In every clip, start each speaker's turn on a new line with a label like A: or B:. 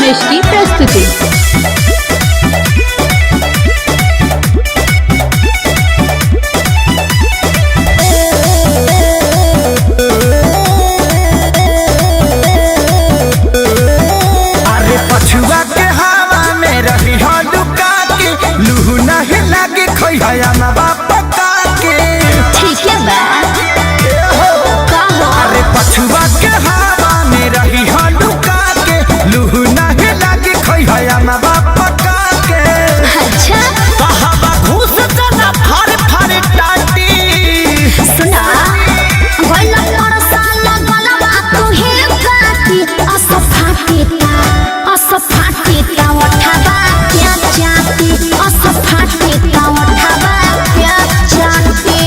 A: रमेश की प्रस्तुति।
B: अरे पछुआ के हवा में रही हो लुका के, लूहू नहीं लगे खोया ना बापा के।
A: ठीक है बा
B: अरे पछुआ के हवा में रही हो लुका के, लूहू नहीं लगे खोया ना बापा के।
A: अच्छा
B: हवा घुस जना फर फर टाटी
A: सुना गोला परसा लगलवा तू हे काटी असफाटी का उठावा क्या जाती असफाटी का उठावा क्या जाती।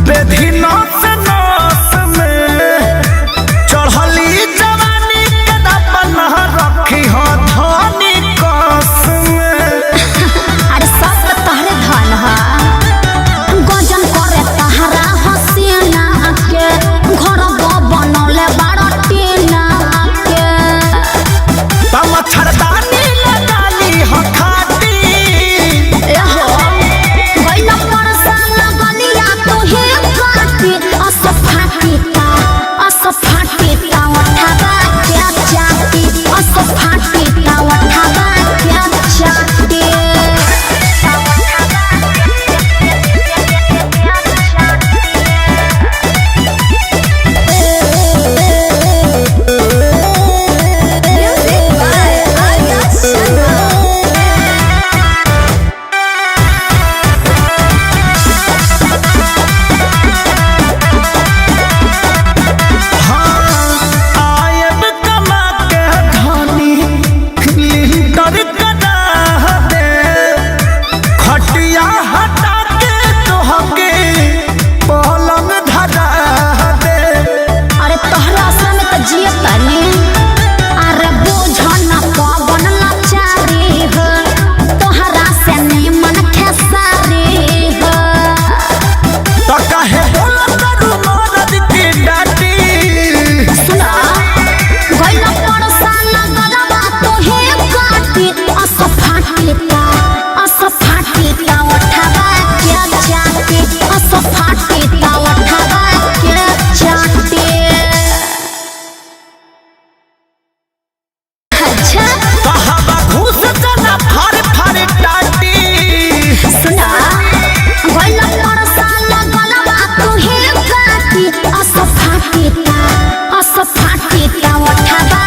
B: बेधी नौस नौस में चढ़ली जवानी के दपन रखी हो धनी कस में।
A: अरे सब तहरे धन है गजन करे तहरा हसीना के घर बनौले बारह टीना के।
B: मच्छरदानी लगाली हो खाती
A: गोला परसा लगलिया तू हे काटी असफाटी का उठावा क्या जाती असफाटी का उठावा क्या जाती।
B: आयब कमा के धनी लिंटर कदा दे, खटिया हटा के तोहके पलंग धरा दे।
A: अरे तोहरा आशा में तो जिए तनी अरे बोझ न पवन लाचारी हो तोहरा से निमन खेसारी हो।
B: तो काहे बोलत करू मरद की डाटी
A: सुना गोला परसा लगलवा तू हे काटी असफाटी का उठावा क्या जाती असफाटी का उठावा क्या जाती। अच्छा
B: हवा घुस जना फर फर टाटी
A: सुना गोला परसा लगलवा तू हे काटी असफाटी का उठावा